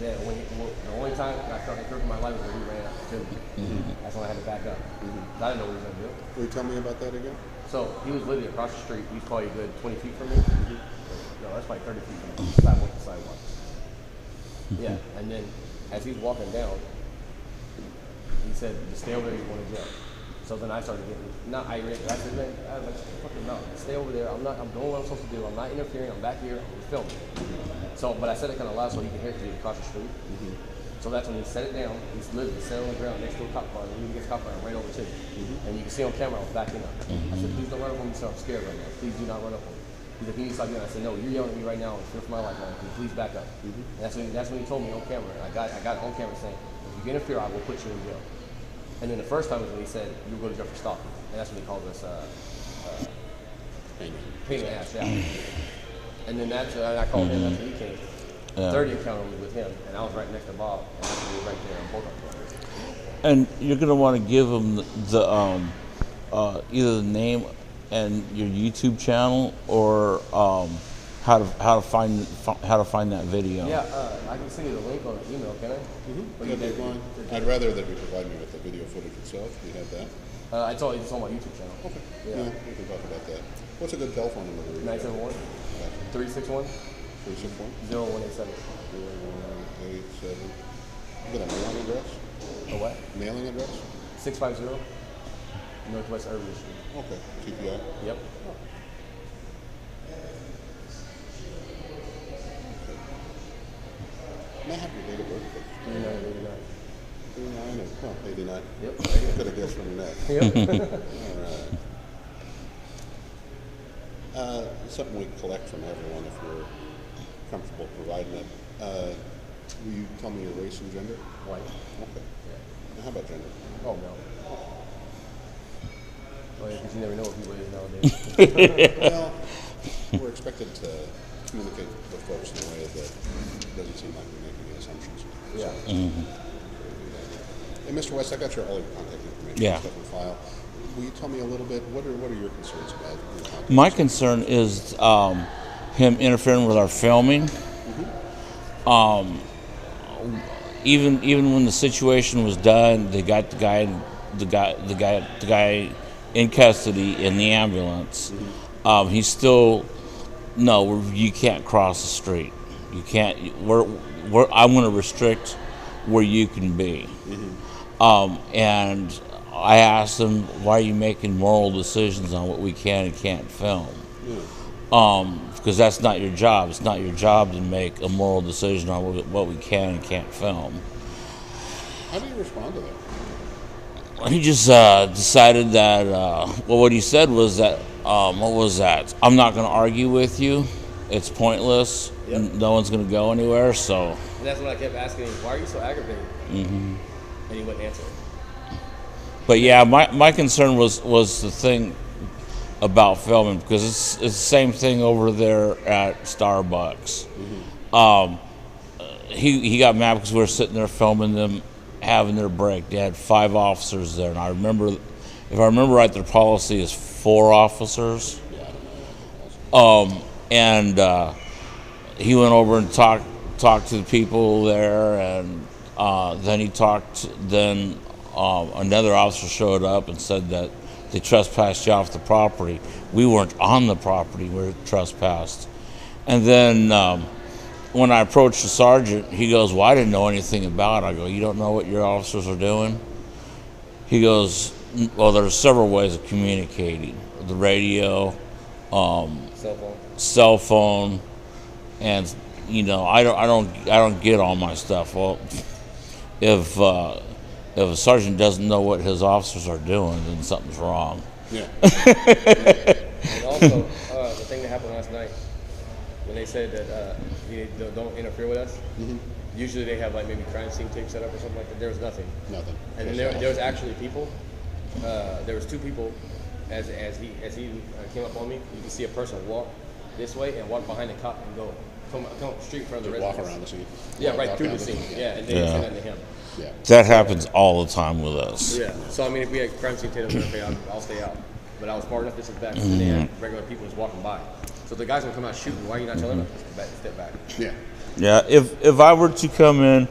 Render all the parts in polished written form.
that the only time I felt the in my life was when he ran up to me. That's when I had to back up. I didn't know what he was going to do. Will you tell me about that again? So he was literally across the street. He's probably a good 20 feet from me. No, that's like 30 feet from me. Sidewalk to sidewalk. Yeah, and then as he's walking down, he said, just stay over there, you're going to jail. So then I started getting, not irate. I said, man, I'm like, fucking no, stay over there. I'm doing what I'm supposed to do. I'm not interfering. I'm back here. I'm filming. So, but I said it kind of loud so he could hear it because he was across the street. So that's when he set it down. He's literally sitting on the ground next to a cop car. And he gets cop car and ran over to me. And you can see on camera I was backing up. I said, please don't run up on me, so I'm scared right now. Please do not run up on me. He's like, you need to stop yelling. I said, no, you're yelling at me right now. I'm scared for my life now. Can you please back up? And that's when he told me on camera. And I got it on camera saying, if you interfere, I will put you in jail. And then the first time was when he said, you will go to jail for stalking. And that's when he called us pain in the ass, yeah. And then that's I called him after he came. The third encounter was with him, and I was right next to Bob, and I was right there on both of them. And you're going to want to give him the either the name and your YouTube channel, or how to find that video. Yeah, I can send you the link on the email, can I? I'd rather that you provide me with the video footage itself. Do you have that? It's on my YouTube channel. Okay. Yeah. We can talk about that. What's a good telephone number? 971 361 361 0187. 0187. You got a mailing address? A what? Mailing address? 650 Northwest Irving Street. Okay. TPI? Yep. May I have your date of birth, please? 89. 89. Yep. I could have guessed from that. Yep. All right. Something we collect from everyone if you're comfortable providing it. Will you tell me your race and gender? White. Okay. Yeah. Now, how about gender? Oh, no. Oh, yeah, because you never know what people is nowadays. Well, we're expected to communicate with folks in a way that doesn't seem like we're making any assumptions. Yeah. So, hey, Mr. West, I got all your contact information and stuff in file. Will you tell me a little bit, what are your concerns about? My concern is him interfering with our filming. Even when the situation was done, they got the guy in custody in the ambulance. He's still you can't cross the street. You can't. I'm going to restrict where you can be. And I asked him, why are you making moral decisions on what we can and can't film? Because that's not your job. It's not your job to make a moral decision on what we can and can't film. How do you respond to that? He just decided that, what he said was that, what was that? I'm not going to argue with you. It's pointless. Yep. No one's going to go anywhere, so. And that's when I kept asking him, why are you so aggravated? And he wouldn't answer. But yeah, my concern was the thing about filming, because it's the same thing over there at Starbucks. He got mad because we were sitting there filming them having their break. They had 5 officers there, and I remember, if I remember right, their policy is 4 officers. And he went over and talked to the people there, and then he talked. Then another officer showed up and said that they trespassed you off the property. We weren't on the property; we were trespassed. And then when I approached the sergeant, he goes, "Well, I didn't know anything about it." I go, "You don't know what your officers are doing?" He goes, "Well, there's several ways of communicating: the radio, cell phone, and I don't get all my stuff." Well, if a sergeant doesn't know what his officers are doing, then something's wrong. Yeah. And also, the thing that happened last night, when they said that you don't interfere with us, usually they have like maybe crime scene tape set up or something like that. There was nothing. Nothing. And then there was actually people. There was 2 people. As he came up on me, you can see a person walk this way and walk behind the cop and come up the street in front of the residence. Walk around the scene. Yeah, right through the scene. Yeah, and they didn't say nothing to him. Yeah. That happens all the time with us. Yeah. So I mean, if we had crime scene tape, I'll stay out. But I was far enough distance back, and they had regular people just walking by. So the guys would come out shooting. Why are you not telling them? Step back. Yeah. Yeah, if I were to come in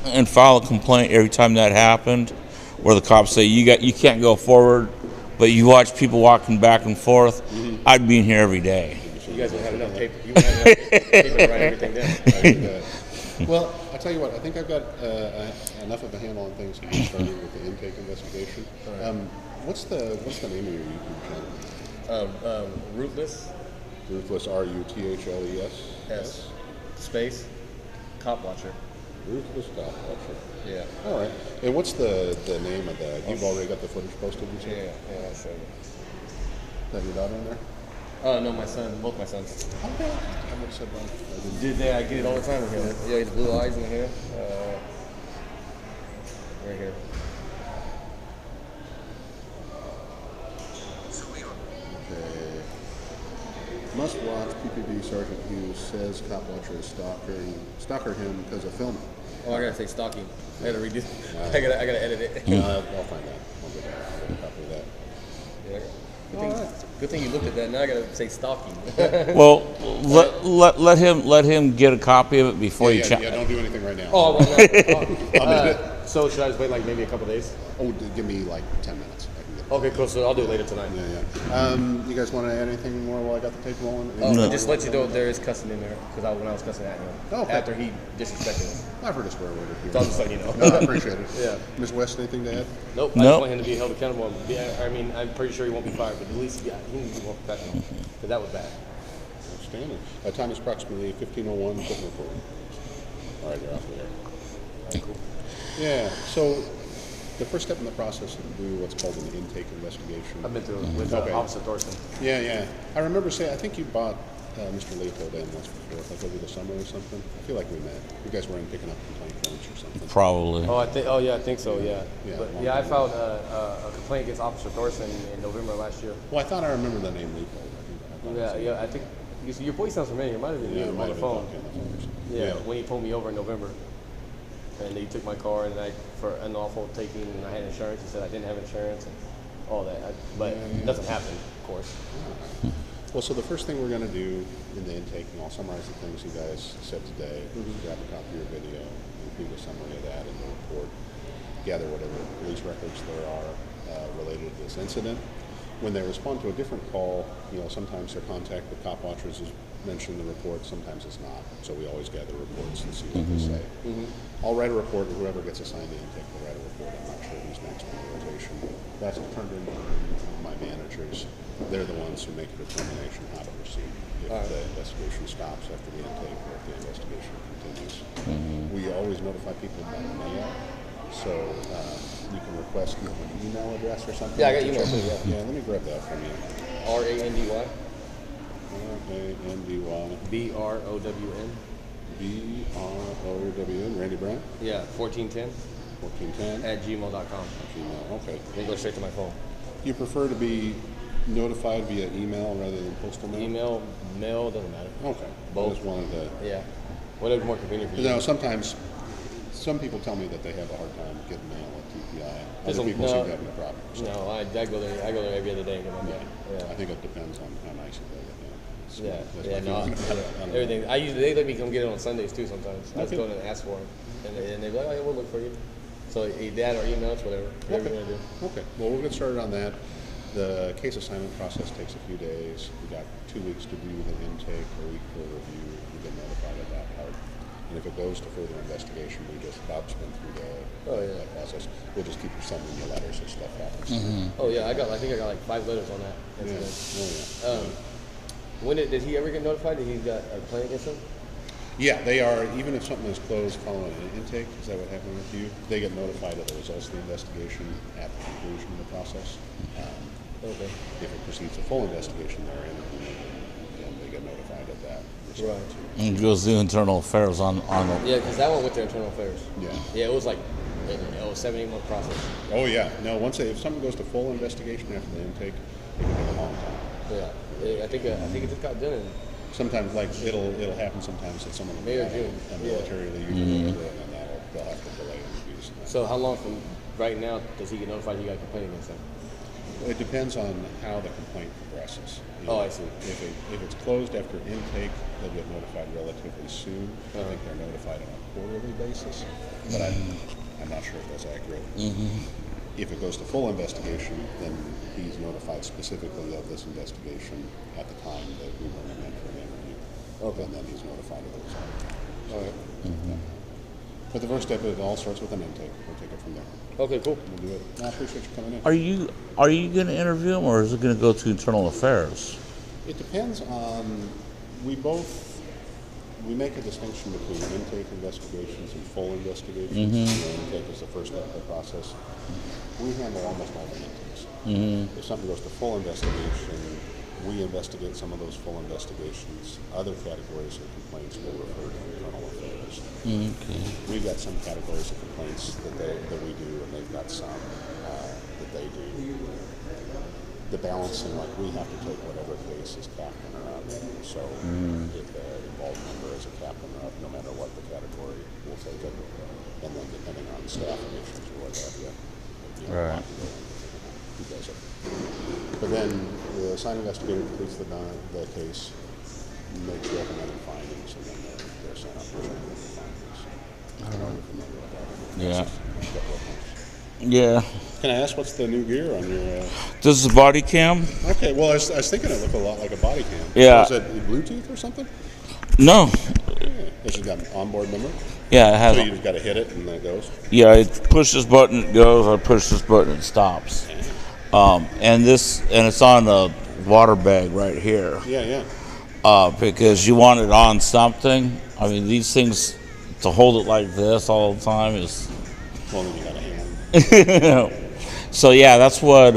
and file a complaint every time that happened, where the cops say you can't go forward, but you watch people walking back and forth, I'd be in here every day. You guys would have enough paper. You would have enough paper to write everything down. I do that. Well, I tell you what, I think I've got enough of a handle on things to get started with the intake investigation. Right. What's the name of your YouTube channel? Ruthless. Ruthless, RUTHLESS. S. Space. Cop Watcher. Ruthless Cop Watcher. Yeah. All right. And what's the name of that? You've already got the footage posted, you said? Yeah, I'll show you. Is that your daughter in there? No, my son, both my sons. Okay. I would have said one. I didn't. Did they? I get it all the time with him. Yeah, the blue eyes in the hair. Right here. Okay. Must watch PPD Sergeant Hughes says cop watcher is stalker him because of filming. Oh, I gotta say stalking. I gotta redo. I gotta edit it. I'll find that. I'll get a copy of that. Yeah. Good thing you looked at that. Now I gotta say stalking. Well, let him get a copy of it before you check. Yeah, don't do anything right now. Oh, well, so should I just wait like maybe a couple days? Oh, give me like 10 minutes. I can get it. Okay, cool. So I'll do it later tonight. Yeah. You guys want to add anything more while I got the tape rolling? Oh, just let you know there is cussing in there because when I was cussing at him Okay. after he disrespected us. I've heard a swear word or two. So I'll just let you know. No, I appreciate it. Yeah. Ms. West, anything to add? Nope. I Nope. just want him to be held accountable. I mean, I'm pretty sure he won't be fired, but at least he needs to be more professional because that was bad. Outstanding. Time is approximately 15:01. Put report. All right, you're off the air. All right, cool. Yeah. So the first step in the process is to do what's called an intake investigation. I've been through it with Okay. Officer Thorson. Yeah. I remember saying, I think you bought Mr. Leopold in once before, like over the summer or something. I feel like we met. You guys were in picking up complaint forms or something. Probably. I think so. Yeah. Yeah, But long yeah, I time filed a complaint against Officer Thorson in November last year. Well, I thought I remember the name Leopold. I think your voice sounds familiar. It might have been Yeah, you it might on the have phone. been talking on the phone or something. Yeah, when he pulled me over in November, and he took my car and for unlawful taking, and I had insurance. He said I didn't have insurance and all that, but nothing happened, of course. Well, so the first thing we're going to do in the intake, and I'll summarize the things you guys said today, grab a copy of your video, include a summary of that in the report, gather whatever police records there are related to this incident. When they respond to a different call, sometimes their contact with cop watchers is mentioned in the report, sometimes it's not. So we always gather reports and see what they say. I'll write a report, and whoever gets assigned to intake will write a report. I'm not sure who's next on the rotation. That's turned into my managers. They're the ones who make a determination how to proceed. If the investigation stops after the intake or if the investigation continues. We always notify people by mail. So you can request an email address or something. Yeah, I got email too. Yeah, let me grab that from you. RANDY RANDY BROWN. BROWN. Randy Brown. Yeah, 1410 1410 at gmail.com. Gmail. Okay. Then go straight to my phone. You prefer to be notified via email rather than postal mail? Email, mail, doesn't matter. Okay. Both. I just wanted to. Yeah, whatever's more convenient for you. Sometimes some people tell me that they have a hard time getting mail at TPI. Other people seem to have no problem. So, No, I go there. I go there every other day and get my mail. I think it depends on how nice you live. Yeah, no, everything. They let me come get it on Sundays too. Sometimes I just go in and ask for them, and they're like, "Oh, yeah, we'll look for you." So that or email, it's whatever you want to do. Okay. Well, we'll get started on that. The case assignment process takes a few days. We got 2 weeks to do the intake, a week for review. We get notified of that part. And if it goes to further investigation, we just Bob's been through that process. We'll just keep sending you letters as stuff happens. Oh yeah, I think I got like 5 letters on that. Yeah. Oh, yeah. When did he ever get notified that he's got a complaint against him? Yeah, they are. Even if something is closed following an intake, is that what happened with you? They get notified of the results of the investigation at the conclusion of the process. Okay. If it proceeds to full investigation therein, then they get notified of that. Right. And it goes to internal affairs on the. Yeah, because that one went to internal affairs. Yeah. Yeah, it was like a 7-8 month process. Oh yeah. No. If something goes to full investigation after the intake, it can take a long time. Yeah. I think it just got done in Sometimes, like it'll happen. Sometimes that someone will May or have June. a military leave, and then they'll have to delay interviews. So how long from right now does he get notified he got a complaint against him? It depends on how the complaint progresses. Oh, I see. If it's closed after intake, they'll get notified relatively soon. I think they're notified on a quarterly basis, but I'm not sure if that's accurate. If it goes to full investigation, then he's notified specifically of this investigation at the time that we bring him in for an interview. Okay. And then he's notified of the result. All right. Yeah. But the first step, it all starts with an intake. We'll take it from there. Okay, cool. We'll do it. I appreciate you coming in. Are you going to interview him, or is it going to go to Internal Affairs? It depends on, we make a distinction between intake investigations and full investigations. Intake is the first step of the process. We handle almost all the intakes. If something goes to full investigation, we investigate some of those full investigations. Other categories of complaints will refer to Internal Affairs. We've got some categories of complaints that we do, and they've got some that they do. The balancing, like we have to take whatever case is captain or up. So if the involved member is a captain or up, no matter what the category, we'll take it. And then depending on staffing issues or what have you, Right. who does it. But then the assigned investigator completes the case, makes recommended findings, and then they're sent up for findings. I don't know if you're familiar with that. Yeah. That's a couple of things. Yeah. Can I ask what's the new gear on your? This is a body cam? Okay, well, I was thinking it looked a lot like a body cam. Yeah. So is it Bluetooth or something? No. Yeah. Has it got an onboard memory? Yeah, it has. So you just got to hit it and then it goes? Yeah, I push this button, it goes. I push this button, it stops. And it's on a water bag right here. Yeah. Because you want it on something. I mean, these things, to hold it like this all the time is. Well, then you got a hand. So yeah, that's what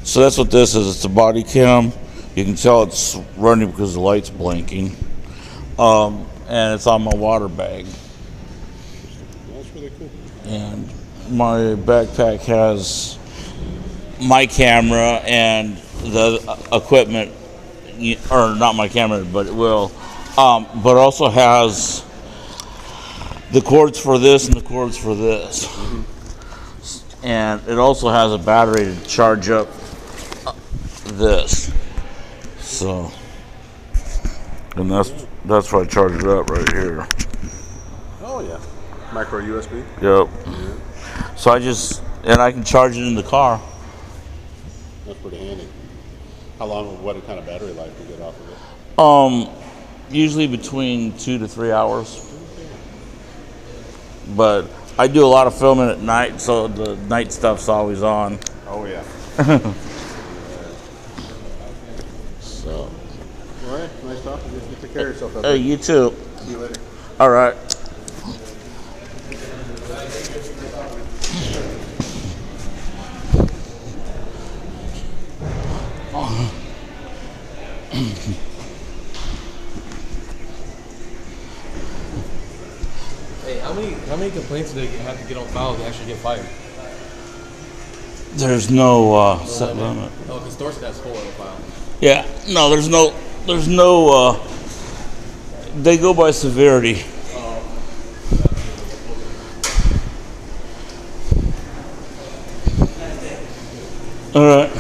this is. It's a body cam. You can tell it's running because the light's blinking. And it's on my water bag. That's really cool. And my backpack has my camera and the equipment, or not my camera, but it will. But also has the cords for this and the cords for this. And it also has a battery to charge up this. So, and that's why I charge it up right here. Oh, yeah. Micro USB? Yep. So I can charge it in the car. That's pretty handy. What kind of battery life do you get off of it? Usually between 2 to 3 hours. But I do a lot of filming at night, so the night stuff's always on. Oh, yeah. So. All right. Nice talking to you. You take care of yourself. Hey, you too. See you later. All right. Hey, how many complaints do they have to get on file to actually get fired? There's no set limit. Oh, because Thorsten has 4 on file. Yeah. No, there's no. They go by severity. All right.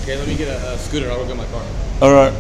Okay, let me get a scooter. I'll go get my car. All right.